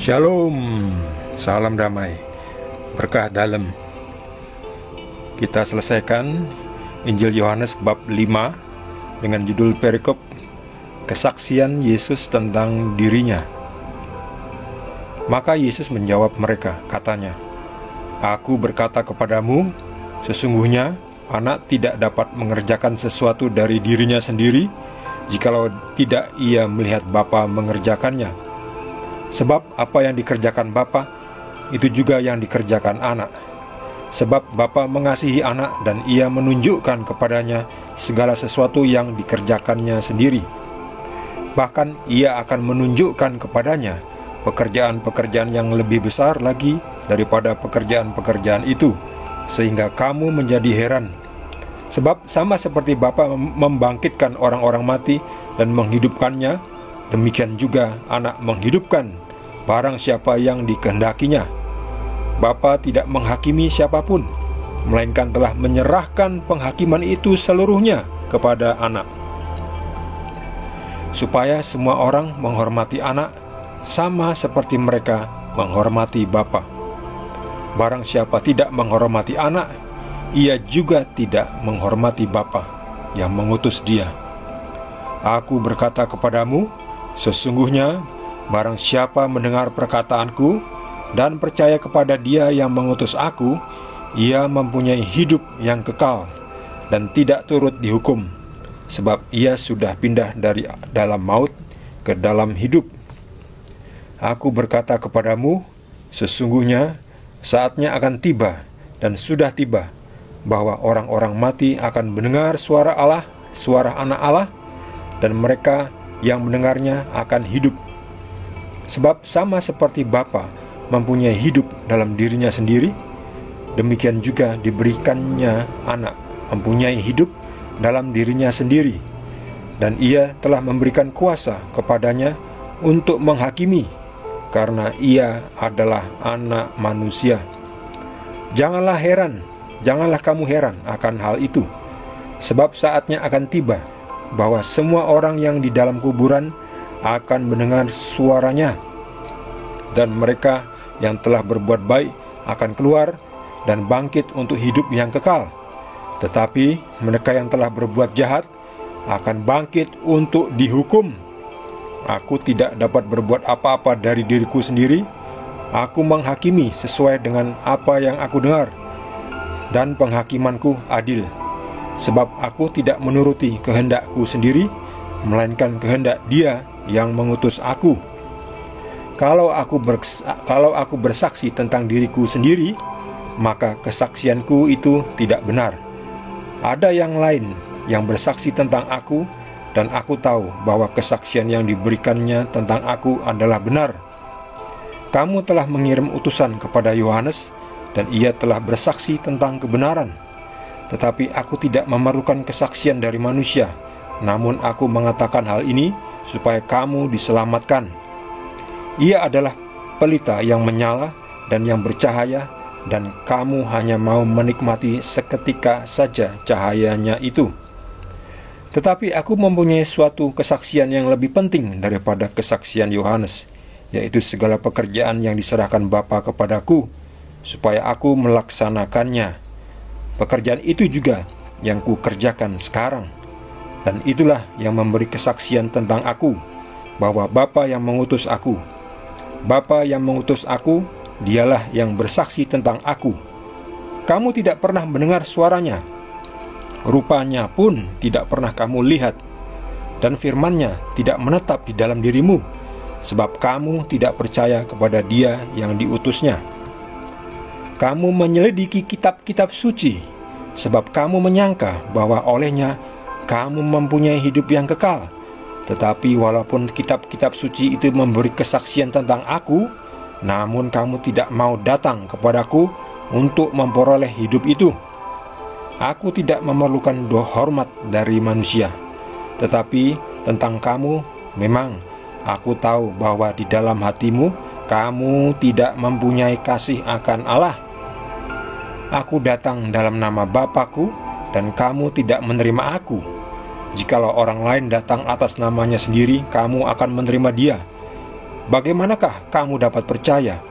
Shalom, salam damai, berkah dalam. Kita selesaikan Injil Yohanes bab 5 dengan judul perikop kesaksian Yesus tentang dirinya. Maka Yesus menjawab mereka, katanya, "Aku berkata kepadamu, sesungguhnya anak tidak dapat mengerjakan sesuatu dari dirinya sendiri, jikalau tidak ia melihat Bapa mengerjakannya. Sebab apa yang dikerjakan Bapa, itu juga yang dikerjakan anak. Sebab Bapa mengasihi anak dan ia menunjukkan kepadanya segala sesuatu yang dikerjakannya sendiri. Bahkan ia akan menunjukkan kepadanya pekerjaan-pekerjaan yang lebih besar lagi daripada pekerjaan-pekerjaan itu, sehingga kamu menjadi heran. Sebab sama seperti Bapa membangkitkan orang-orang mati dan menghidupkannya, demikian juga anak menghidupkan barang siapa yang dikehendakinya. Bapa tidak menghakimi siapapun, melainkan telah menyerahkan penghakiman itu seluruhnya kepada anak, supaya semua orang menghormati anak sama seperti mereka menghormati Bapa. Barang siapa tidak menghormati anak, ia juga tidak menghormati Bapa yang mengutus dia. Aku berkata kepadamu, sesungguhnya barang siapa mendengar perkataanku dan percaya kepada Dia yang mengutus aku, ia mempunyai hidup yang kekal dan tidak turut dihukum, sebab ia sudah pindah dari dalam maut ke dalam hidup. Aku berkata kepadamu, sesungguhnya saatnya akan tiba dan sudah tiba, bahwa orang-orang mati akan mendengar suara Allah, suara Anak Allah, dan mereka yang mendengarnya akan hidup. Sebab sama seperti Bapa mempunyai hidup dalam dirinya sendiri, demikian juga diberikannya anak mempunyai hidup dalam dirinya sendiri. Dan ia telah memberikan kuasa kepadanya untuk menghakimi, karena ia adalah anak manusia. Janganlah kamu heran akan hal itu, sebab saatnya akan tiba bahwa semua orang yang di dalam kuburan akan mendengar suaranya, dan mereka yang telah berbuat baik akan keluar dan bangkit untuk hidup yang kekal. Tetapi mereka yang telah berbuat jahat akan bangkit untuk dihukum. Aku tidak dapat berbuat apa-apa dari diriku sendiri. Aku menghakimi sesuai dengan apa yang aku dengar, dan penghakimanku adil. Sebab aku tidak menuruti kehendakku sendiri, melainkan kehendak Dia yang mengutus aku. Kalau aku bersaksi tentang diriku sendiri, maka kesaksianku itu tidak benar. Ada yang lain yang bersaksi tentang aku, dan aku tahu bahwa kesaksian yang diberikannya tentang aku adalah benar. Kamu telah mengirim utusan kepada Yohanes, dan ia telah bersaksi tentang kebenaran. Tetapi aku tidak memerlukan kesaksian dari manusia, namun aku mengatakan hal ini supaya kamu diselamatkan. Ia adalah pelita yang menyala dan yang bercahaya, dan kamu hanya mau menikmati seketika saja cahayanya itu. Tetapi aku mempunyai suatu kesaksian yang lebih penting daripada kesaksian Yohanes, yaitu segala pekerjaan yang diserahkan Bapa kepadaku, supaya aku melaksanakannya. Pekerjaan itu juga yang kukerjakan sekarang, dan itulah yang memberi kesaksian tentang aku, bahwa Bapa yang mengutus aku. Bapa yang mengutus aku, Dialah yang bersaksi tentang aku. Kamu tidak pernah mendengar suaranya, rupanya pun tidak pernah kamu lihat, dan firman-Nya tidak menetap di dalam dirimu, sebab kamu tidak percaya kepada Dia yang diutusnya. Kamu menyelidiki kitab-kitab suci, sebab kamu menyangka bahwa olehnya kamu mempunyai hidup yang kekal. Tetapi walaupun kitab-kitab suci itu memberi kesaksian tentang aku, namun kamu tidak mau datang kepadaku untuk memperoleh hidup itu. Aku tidak memerlukan hormat dari manusia. Tetapi tentang kamu, memang aku tahu bahwa di dalam hatimu kamu tidak mempunyai kasih akan Allah. Aku datang dalam nama Bapakku, dan kamu tidak menerima aku. Jikalau orang lain datang atas namanya sendiri, kamu akan menerima dia. bagaimanakah kamu dapat percaya?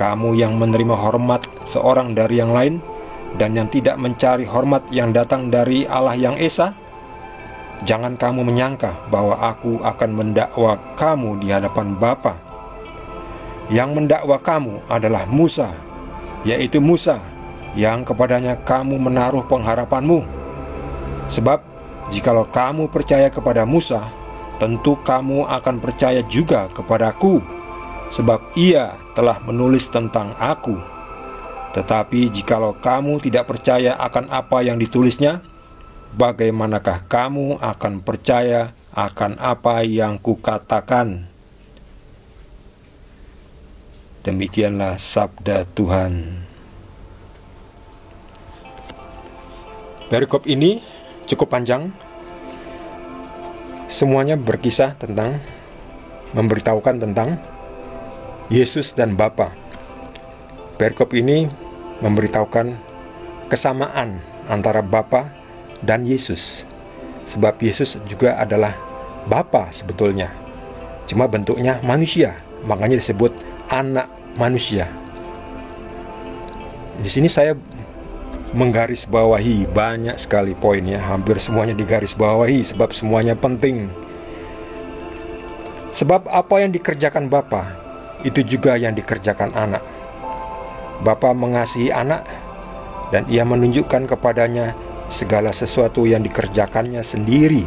Kamu yang menerima hormat seorang dari yang lain dan yang tidak mencari hormat yang datang dari Allah yang Esa? Jangan kamu menyangka bahwa aku akan mendakwa kamu di hadapan Bapa. Yang mendakwa kamu adalah Musa, yaitu Musa yang kepadanya kamu menaruh pengharapanmu. Sebab jikalau kamu percaya kepada Musa, tentu kamu akan percaya juga kepadaku, sebab ia telah menulis tentang aku. Tetapi jikalau kamu tidak percaya akan apa yang ditulisnya, bagaimanakah kamu akan percaya akan apa yang kukatakan? Demikianlah sabda Tuhan. Perikop ini cukup panjang. Semuanya berkisah tentang, memberitahukan tentang Yesus dan Bapa. Perikop ini memberitahukan kesamaan antara Bapa dan Yesus. Sebab Yesus juga adalah Bapa sebetulnya, cuma bentuknya manusia, makanya disebut anak manusia. Di sini saya menggarisbawahi banyak sekali poinnya, hampir semuanya digarisbawahi sebab semuanya penting. Sebab apa yang dikerjakan Bapa, itu juga yang dikerjakan anak. Bapa mengasihi anak dan ia menunjukkan kepadanya segala sesuatu yang dikerjakannya sendiri.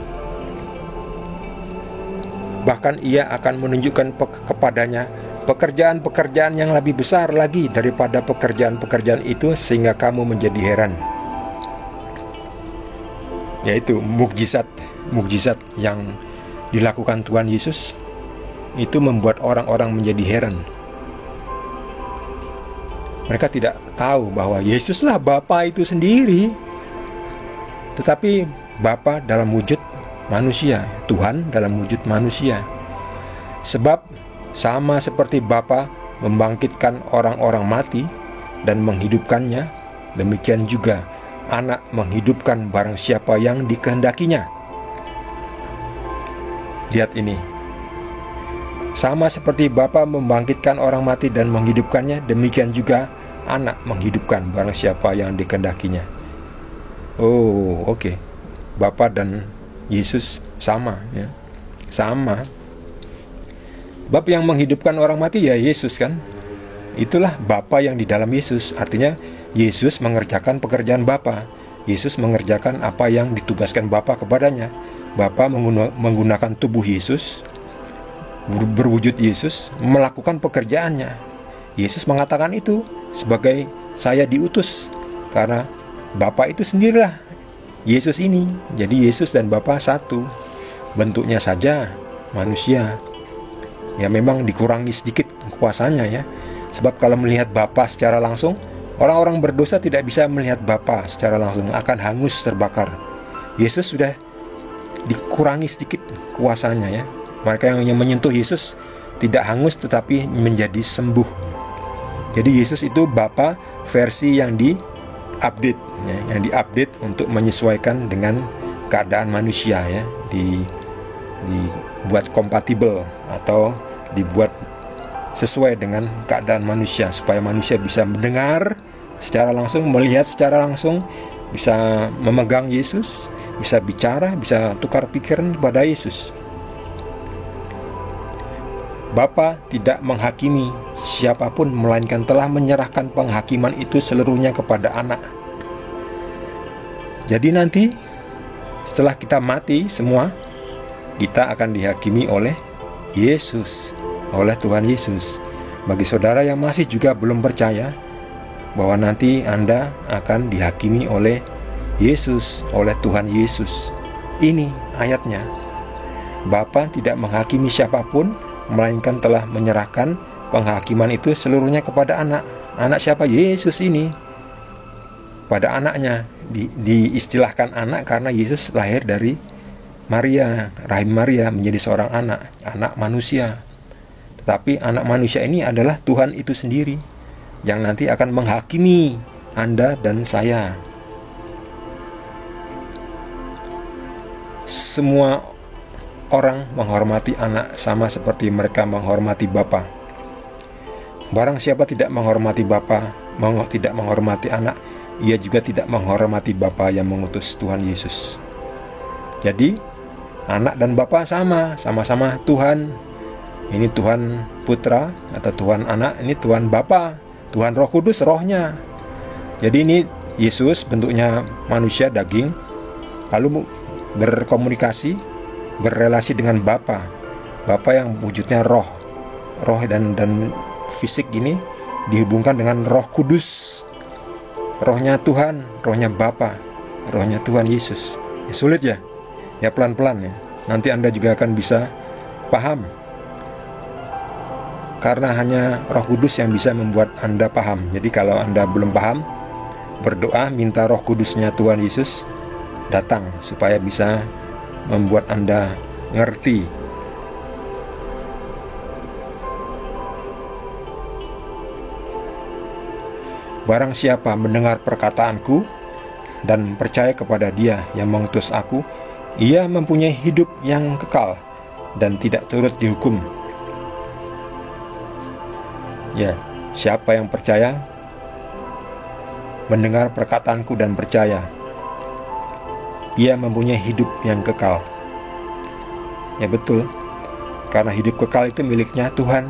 Bahkan ia akan menunjukkan kepadanya pekerjaan-pekerjaan yang lebih besar lagi daripada pekerjaan-pekerjaan itu, sehingga kamu menjadi heran. Yaitu mukjizat yang dilakukan Tuhan Yesus, itu membuat orang-orang menjadi heran. Mereka tidak tahu bahwa Yesuslah Bapa itu sendiri. Tetapi Bapa dalam wujud manusia, Tuhan dalam wujud manusia. Sebab sama seperti Bapa membangkitkan orang-orang mati dan menghidupkannya, demikian juga anak menghidupkan barang siapa yang dikehendakinya. Lihat ini. Sama seperti Bapa membangkitkan orang mati dan menghidupkannya, demikian juga anak menghidupkan barang siapa yang dikehendakinya. Oh, oke. Bapa dan Yesus sama, ya. Sama. Bapa yang menghidupkan orang mati ya Yesus kan. Itulah Bapa yang di dalam Yesus. Artinya Yesus mengerjakan pekerjaan Bapa. Yesus mengerjakan apa yang ditugaskan Bapa kepadanya. Bapa menggunakan tubuh Yesus, berwujud Yesus, melakukan pekerjaannya. Yesus mengatakan itu sebagai saya diutus, karena Bapa itu sendirilah Yesus ini. Jadi Yesus dan Bapa satu. Bentuknya saja manusia. Ya memang dikurangi sedikit kuasanya ya. Sebab kalau melihat Bapa secara langsung, orang-orang berdosa tidak bisa melihat Bapa secara langsung, akan hangus terbakar. Yesus sudah dikurangi sedikit kuasanya ya. Mereka yang menyentuh Yesus tidak hangus tetapi menjadi sembuh. Jadi Yesus itu Bapa versi yang di-update ya, yang di-update untuk menyesuaikan dengan keadaan manusia ya, dibuat kompatibel atau dibuat sesuai dengan keadaan manusia, supaya manusia bisa mendengar secara langsung, melihat secara langsung, bisa memegang Yesus, bisa bicara, bisa tukar pikiran kepada Yesus. Bapa tidak menghakimi siapapun, melainkan telah menyerahkan penghakiman itu seluruhnya kepada anak. Jadi nanti setelah kita mati semua, kita akan dihakimi oleh Yesus, oleh Tuhan Yesus. Bagi saudara yang masih juga belum percaya bahwa nanti Anda akan dihakimi oleh Yesus, oleh Tuhan Yesus. Ini ayatnya. Bapa tidak menghakimi siapapun, melainkan telah menyerahkan penghakiman itu seluruhnya kepada anak. Anak siapa? Yesus ini. Pada anaknya, diistilahkan anak karena Yesus lahir dari Maria, rahim Maria, menjadi seorang anak manusia. Tetapi anak manusia ini adalah Tuhan itu sendiri, yang nanti akan menghakimi Anda dan saya. Semua orang menghormati anak sama seperti mereka menghormati Bapa. Barang siapa tidak menghormati Bapa, tidak menghormati anak, ia juga tidak menghormati Bapa yang mengutus Tuhan Yesus. Jadi, anak dan Bapa sama-sama Tuhan. Ini Tuhan Putra atau Tuhan Anak, ini Tuhan Bapa, Tuhan Roh Kudus, rohnya. Jadi ini Yesus bentuknya manusia daging, lalu berkomunikasi, berrelasi dengan Bapa yang wujudnya roh dan fisik ini dihubungkan dengan Roh Kudus, rohnya Tuhan, rohnya Bapa, rohnya Tuhan Yesus. Ya, sulit ya pelan-pelan ya. Nanti Anda juga akan bisa paham, karena hanya Roh Kudus yang bisa membuat Anda paham. Jadi kalau Anda belum paham, berdoa minta Roh Kudusnya Tuhan Yesus datang supaya bisa membuat Anda ngerti. Barang siapa mendengar perkataanku dan percaya kepada Dia yang mengutus aku, ia mempunyai hidup yang kekal dan tidak turut dihukum. Ya, siapa yang percaya, mendengar perkataanku dan percaya, ia mempunyai hidup yang kekal. Ya betul, karena hidup kekal itu miliknya Tuhan.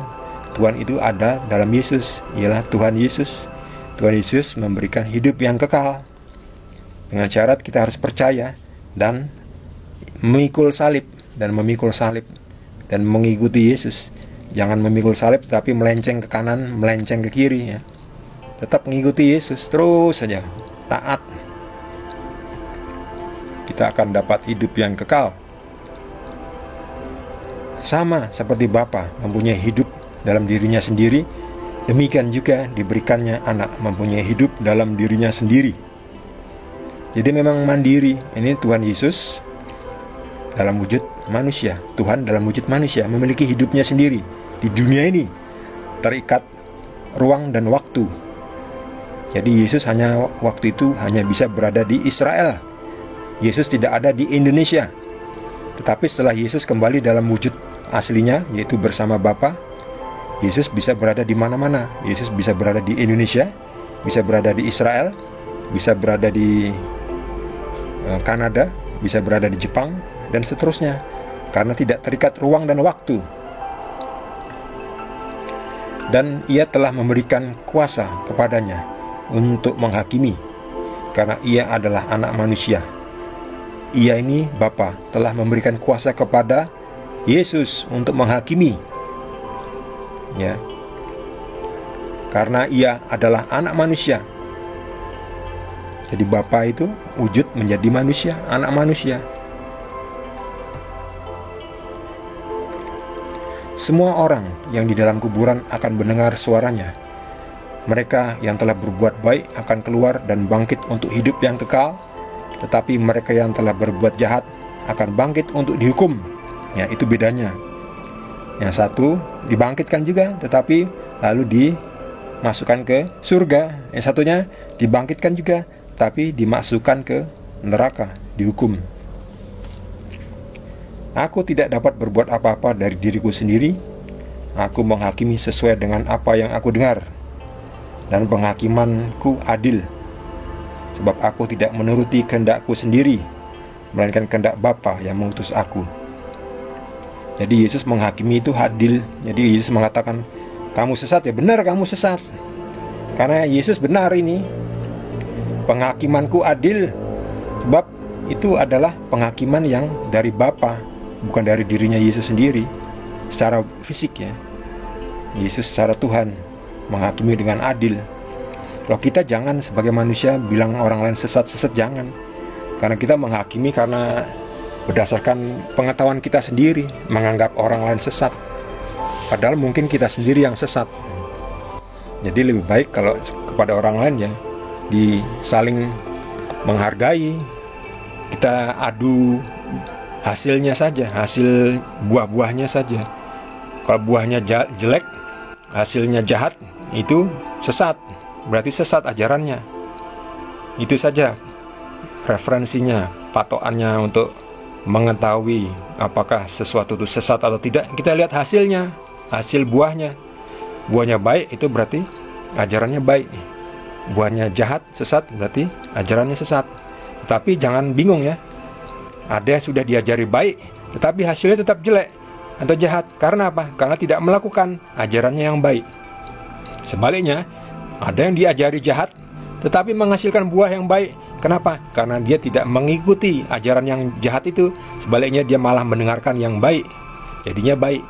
Tuhan itu ada dalam Yesus, ialah Tuhan Yesus. Tuhan Yesus memberikan hidup yang kekal. Dengan syarat kita harus percaya dan memikul salib dan mengikuti Yesus. Jangan memikul salib tetapi melenceng ke kanan, melenceng ke kiri ya. Tetap mengikuti Yesus terus saja, taat. Kita akan dapat hidup yang kekal. Sama seperti Bapa mempunyai hidup dalam dirinya sendiri, demikian juga diberikannya anak mempunyai hidup dalam dirinya sendiri. Jadi memang mandiri. Ini Tuhan Yesus dalam wujud manusia, Tuhan dalam wujud manusia, memiliki hidupnya sendiri di dunia ini, terikat ruang dan waktu. Jadi Yesus waktu itu hanya bisa berada di Israel. Yesus tidak ada di Indonesia. Tetapi setelah Yesus kembali dalam wujud aslinya, yaitu bersama Bapa, Yesus bisa berada di mana-mana. Yesus bisa berada di Indonesia, bisa berada di Israel, bisa berada di Kanada, bisa berada di Jepang, dan seterusnya, karena tidak terikat ruang dan waktu. Dan ia telah memberikan kuasa kepadanya untuk menghakimi, karena ia adalah anak manusia. Ia ini Bapa telah memberikan kuasa kepada Yesus untuk menghakimi, ya, karena ia adalah anak manusia. Jadi Bapa itu wujud menjadi manusia, anak manusia. Semua orang yang di dalam kuburan akan mendengar suaranya. Mereka yang telah berbuat baik akan keluar dan bangkit untuk hidup yang kekal, tetapi mereka yang telah berbuat jahat akan bangkit untuk dihukum. Ya, itu bedanya. Yang satu dibangkitkan juga, tetapi lalu dimasukkan ke surga. Yang satunya dibangkitkan juga, tapi dimasukkan ke neraka, dihukum. Aku tidak dapat berbuat apa-apa dari diriku sendiri. Aku menghakimi sesuai dengan apa yang aku dengar, dan penghakimanku adil, sebab aku tidak menuruti kehendakku sendiri, melainkan kehendak Bapa yang mengutus aku. Jadi Yesus menghakimi itu adil. Jadi Yesus mengatakan, kamu sesat, ya benar kamu sesat, karena Yesus benar ini. Penghakimanku adil, sebab itu adalah penghakiman yang dari Bapa, bukan dari dirinya Yesus sendiri secara fisik ya. Yesus secara Tuhan menghakimi dengan adil. Kalau kita jangan sebagai manusia bilang orang lain sesat-sesat, jangan. Karena kita menghakimi karena berdasarkan pengetahuan kita sendiri, menganggap orang lain sesat, padahal mungkin kita sendiri yang sesat. Jadi lebih baik kalau kepada orang lain ya saling menghargai. Kita adu hasilnya saja, hasil buah-buahnya saja. Kalau buahnya jelek, hasilnya jahat, itu sesat, berarti sesat ajarannya. Itu saja referensinya, patokannya untuk mengetahui apakah sesuatu itu sesat atau tidak, kita lihat hasilnya, hasil buahnya. Buahnya baik, itu berarti ajarannya baik. Buahnya jahat, sesat, berarti ajarannya sesat. Tetapi jangan bingung ya, ada yang sudah diajari baik, tetapi hasilnya tetap jelek atau jahat. Karena apa? Karena tidak melakukan ajarannya yang baik. Sebaliknya, ada yang diajari jahat, tetapi menghasilkan buah yang baik. Kenapa? Karena dia tidak mengikuti ajaran yang jahat itu. Sebaliknya dia malah mendengarkan yang baik, jadinya baik.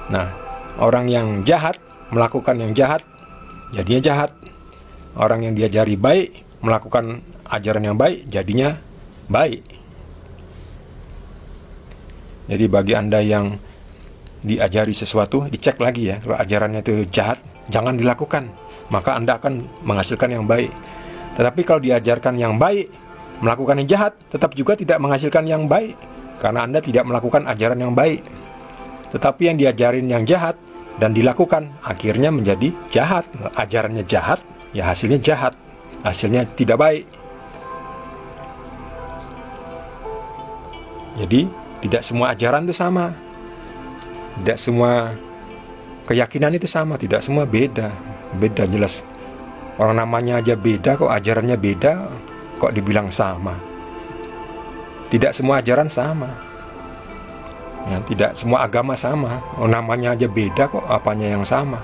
Nah, orang yang jahat melakukan yang jahat, jadinya jahat. Orang yang diajari baik melakukan ajaran yang baik, jadinya baik. Jadi bagi Anda yang diajari sesuatu, dicek lagi ya. Kalau ajarannya itu jahat, jangan dilakukan, maka Anda akan menghasilkan yang baik. Tetapi kalau diajarkan yang baik, melakukan yang jahat, tetap juga tidak menghasilkan yang baik, karena Anda tidak melakukan ajaran yang baik. Tetapi yang diajarin yang jahat dan dilakukan, akhirnya menjadi jahat. Ajarannya jahat, ya hasilnya jahat, hasilnya tidak baik. Jadi tidak semua ajaran itu sama, tidak semua keyakinan itu sama, tidak semua beda. Beda jelas. Orang namanya aja beda kok, ajarannya beda kok dibilang sama. Tidak semua ajaran sama ya, tidak semua agama sama. Namanya aja beda kok, apanya yang sama.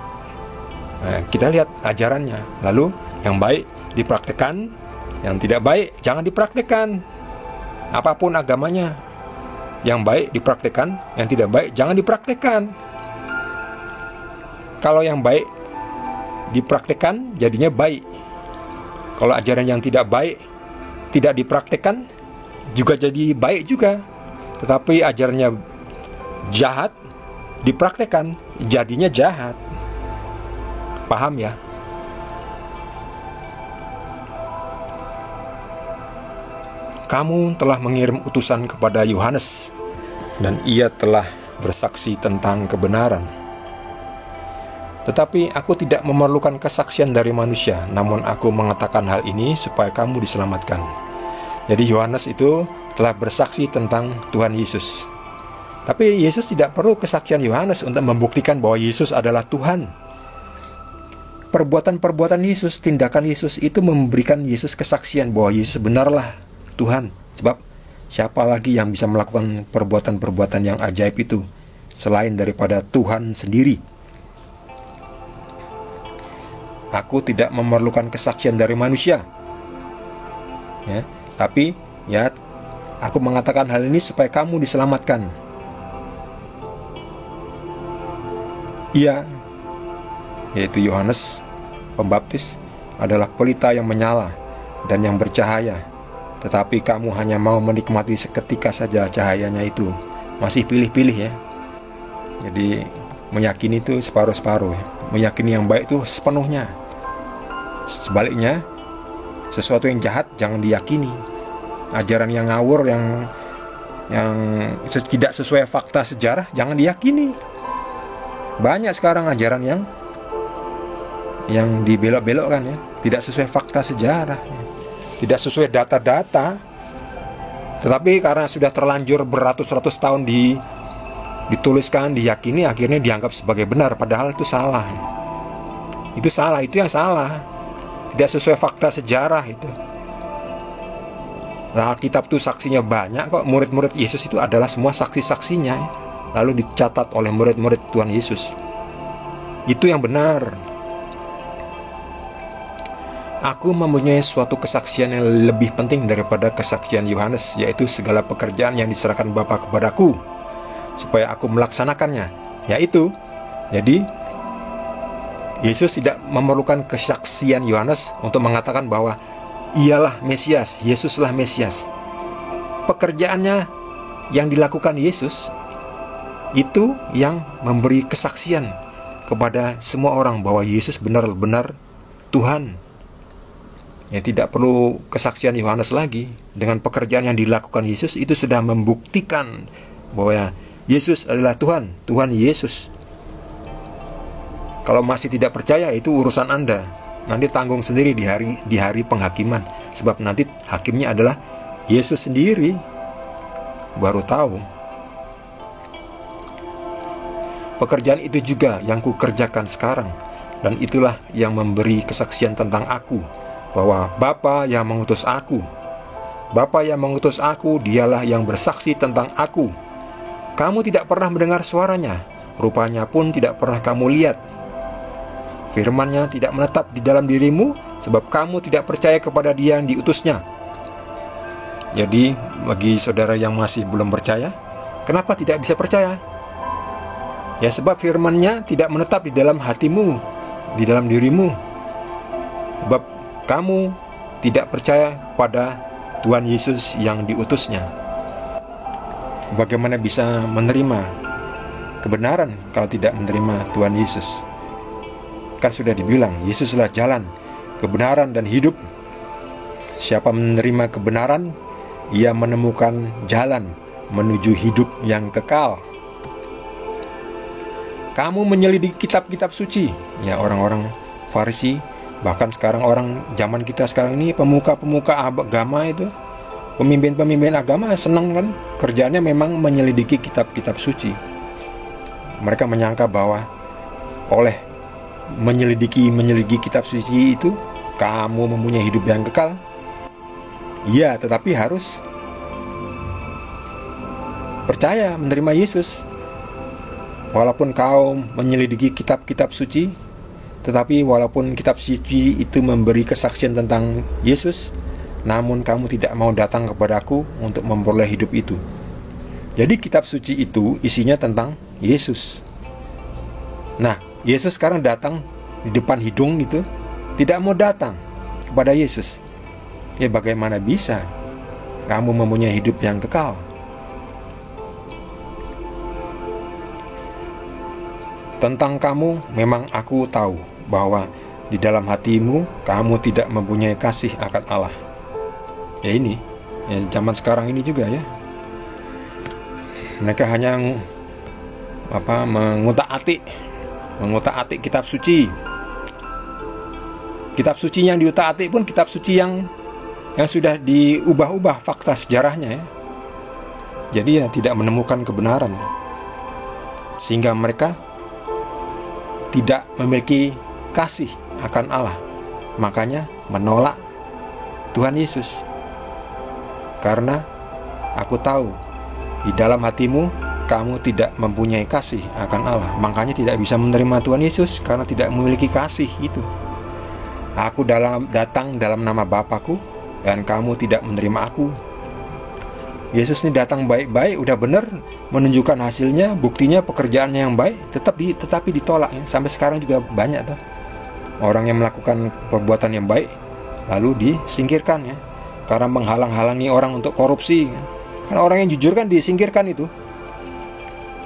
Nah, kita lihat ajarannya, lalu yang baik dipraktekkan, yang tidak baik jangan dipraktekkan. Apapun agamanya, yang baik dipraktekkan, yang tidak baik jangan dipraktekkan. Kalau yang baik dipraktekkan, jadinya baik. Kalau ajaran yang tidak baik tidak dipraktekkan, juga jadi baik juga. Tetapi ajarannya jahat dipraktekkan, jadinya jahat. Paham ya? Kamu telah mengirim utusan kepada Yohanes, dan ia telah bersaksi tentang kebenaran. Tetapi aku tidak memerlukan kesaksian dari manusia, namun aku mengatakan hal ini supaya kamu diselamatkan. Jadi Yohanes itu telah bersaksi tentang Tuhan Yesus. Tapi Yesus tidak perlu kesaksian Yohanes untuk membuktikan bahwa Yesus adalah Tuhan. Perbuatan-perbuatan Yesus, tindakan Yesus itu memberikan Yesus kesaksian bahwa Yesus benarlah Tuhan. Sebab siapa lagi yang bisa melakukan perbuatan-perbuatan yang ajaib itu selain daripada Tuhan sendiri? Aku tidak memerlukan kesaksian dari manusia ya, tapi ya aku mengatakan hal ini supaya kamu diselamatkan. Ia, yaitu Yohanes Pembaptis, adalah pelita yang menyala dan yang bercahaya. Tetapi kamu hanya mau menikmati seketika saja cahayanya itu. Masih pilih-pilih ya. Jadi meyakini itu separuh-separuh ya. Meyakini yang baik itu sepenuhnya. Sebaliknya, sesuatu yang jahat jangan diyakini. Ajaran yang ngawur, yang tidak sesuai fakta sejarah, jangan diyakini. Banyak sekarang ajaran yang dibelok-belokkan ya, tidak sesuai fakta sejarah ya, tidak sesuai data-data. Tetapi karena sudah terlanjur beratus-ratus tahun dituliskan, diyakini, akhirnya dianggap sebagai benar, padahal itu salah ya. Itu salah, itu yang salah. Tidak sesuai fakta sejarah itu. Nah, Alkitab itu saksinya banyak kok. Murid-murid Yesus itu adalah semua saksi-saksinya ya. Lalu dicatat oleh murid-murid Tuhan Yesus. Itu yang benar. Aku mempunyai suatu kesaksian yang lebih penting daripada kesaksian Yohanes, yaitu segala pekerjaan yang diserahkan Bapa kepadaku, supaya aku melaksanakannya. Yaitu, jadi Yesus tidak memerlukan kesaksian Yohanes untuk mengatakan bahwa ialah Mesias, Yesuslah Mesias. Pekerjaannya yang dilakukan Yesus itu yang memberi kesaksian kepada semua orang bahwa Yesus benar-benar Tuhan. Ya, tidak perlu kesaksian Yohanes lagi. Dengan pekerjaan yang dilakukan Yesus itu sudah membuktikan bahwa Yesus adalah Tuhan, Tuhan Yesus. Kalau masih tidak percaya, itu urusan Anda. Nanti tanggung sendiri di hari penghakiman. Sebab nanti hakimnya adalah Yesus sendiri. baru tahu. Pekerjaan itu juga yang kukerjakan sekarang, dan itulah yang memberi kesaksian tentang aku, bahwa Bapa yang mengutus aku. Bapa yang mengutus aku, dialah yang bersaksi tentang aku. Kamu tidak pernah mendengar suaranya, rupanya pun tidak pernah kamu lihat. Firman-Nya tidak menetap di dalam dirimu, sebab kamu tidak percaya kepada Dia yang diutusnya. Jadi, bagi saudara yang masih belum percaya, kenapa tidak bisa percaya? Ya, sebab firman-Nya tidak menetap di dalam hatimu, di dalam dirimu. Sebab kamu tidak percaya pada Tuhan Yesus yang diutusnya. Bagaimana bisa menerima kebenaran kalau tidak menerima Tuhan Yesus? Kan sudah dibilang, Yesuslah jalan, kebenaran, dan hidup. Siapa menerima kebenaran, ia menemukan jalan menuju hidup yang kekal. Kamu menyelidiki kitab-kitab suci. Ya, orang-orang Farisi, bahkan sekarang orang zaman kita sekarang ini, pemuka-pemuka agama itu, pemimpin-pemimpin agama senang kan, kerjaannya memang menyelidiki kitab-kitab suci. Mereka menyangka bahwa oleh menyelidiki kitab suci itu kamu mempunyai hidup yang kekal. Iya, tetapi harus percaya menerima Yesus. Walaupun kau menyelidiki kitab-kitab suci, tetapi walaupun kitab suci itu memberi kesaksian tentang Yesus, namun kamu tidak mau datang kepadaku untuk memperoleh hidup itu. Jadi kitab suci itu isinya tentang Yesus. Nah, Yesus sekarang datang di depan hidung itu, tidak mau datang kepada Yesus. Ya, bagaimana bisa kamu mempunyai hidup yang kekal? Tentang kamu, memang aku tahu bahwa di dalam hatimu kamu tidak mempunyai kasih akan Allah. Ya, ini ya, zaman sekarang ini juga ya, mereka hanya mengutak-atik kitab suci. Kitab suci yang diutak-atik pun kitab suci yang sudah diubah-ubah fakta sejarahnya ya. Jadi ya, tidak menemukan kebenaran, sehingga mereka tidak memiliki kasih akan Allah. Makanya menolak Tuhan Yesus. Karena aku tahu di dalam hatimu kamu tidak mempunyai kasih akan Allah. Makanya tidak bisa menerima Tuhan Yesus, karena tidak memiliki kasih itu. Aku datang dalam nama Bapakku, dan kamu tidak menerima aku. Yesus ini datang baik-baik, udah benar, menunjukkan hasilnya, buktinya pekerjaannya yang baik, tetapi ditolak ya. Sampai sekarang juga banyak tuh orang yang melakukan perbuatan yang baik lalu disingkirkan ya, karena menghalang-halangi orang untuk korupsi kan. Karena orang yang jujur kan disingkirkan itu.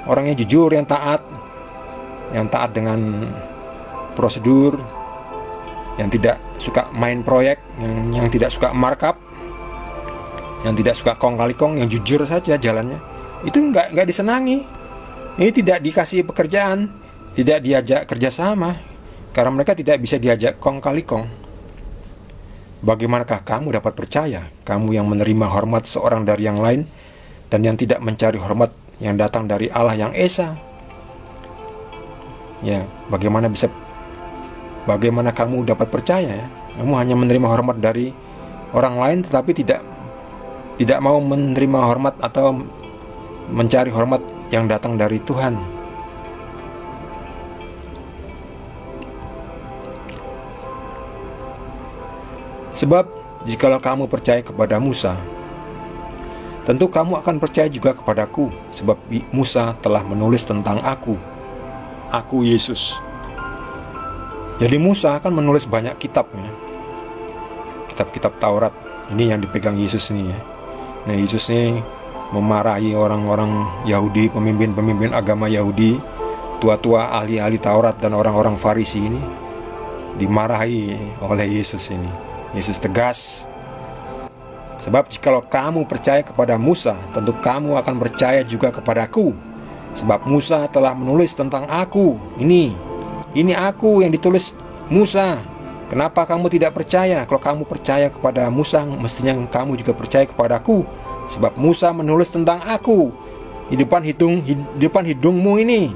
Orang yang jujur, yang taat dengan prosedur, yang tidak suka main proyek, yang tidak suka markup, yang tidak suka kong kali kong, yang jujur saja jalannya, itu nggak disenangi. Ini tidak dikasih pekerjaan, tidak diajak kerjasama, karena mereka tidak bisa diajak kong kali kong. Bagaimanakah kamu dapat percaya, kamu yang menerima hormat seorang dari yang lain, dan yang tidak mencari hormat yang datang dari Allah yang Esa? Ya, bagaimana kamu dapat percaya ya? Kamu hanya menerima hormat dari orang lain, tetapi tidak mau menerima hormat atau mencari hormat yang datang dari Tuhan. Sebab jikalau kamu percaya kepada Musa, tentu kamu akan percaya juga kepadaku, sebab Musa telah menulis tentang aku Yesus. Jadi Musa akan menulis banyak kitabnya, kitab-kitab Taurat. Ini yang dipegang Yesus ini ya. Nah, Yesus ini memarahi orang-orang Yahudi, pemimpin-pemimpin agama Yahudi, tua-tua ahli-ahli Taurat dan orang-orang Farisi ini dimarahi oleh Yesus ini. Yesus tegas, sebab jikalau kamu percaya kepada Musa, tentu kamu akan percaya juga kepadaku, sebab Musa telah menulis tentang aku. Ini aku yang ditulis Musa. Kenapa kamu tidak percaya? Kalau kamu percaya kepada Musa, mestinya kamu juga percaya kepadaku, sebab Musa menulis tentang aku di depan hidungmu ini,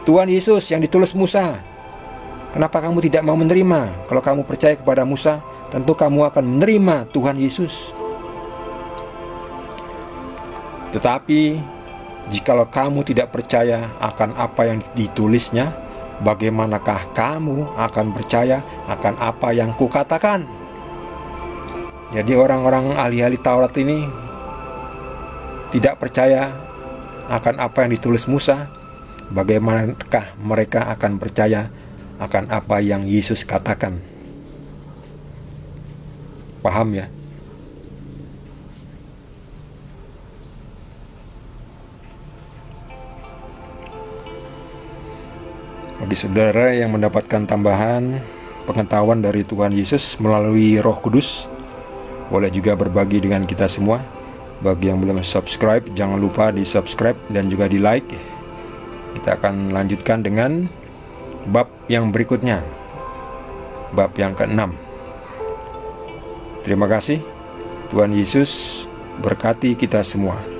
Tuhan Yesus yang ditulis Musa. Kenapa kamu tidak mau menerima? Kalau kamu percaya kepada Musa, tentu kamu akan menerima Tuhan Yesus. Tetapi jikalau kamu tidak percaya akan apa yang ditulisnya, bagaimanakah kamu akan percaya akan apa yang kukatakan? Jadi orang-orang ahli-ahli Taurat ini tidak percaya akan apa yang ditulis Musa. Bagaimanakah mereka akan percaya akan apa yang Yesus katakan? Paham ya? Bagi saudara yang mendapatkan tambahan pengetahuan dari Tuhan Yesus melalui Roh Kudus, boleh juga berbagi dengan kita semua. Bagi yang belum subscribe, jangan lupa di subscribe dan juga di like. Kita akan lanjutkan dengan bab yang berikutnya, bab yang ke-6. Terima kasih. Tuhan Yesus berkati kita semua.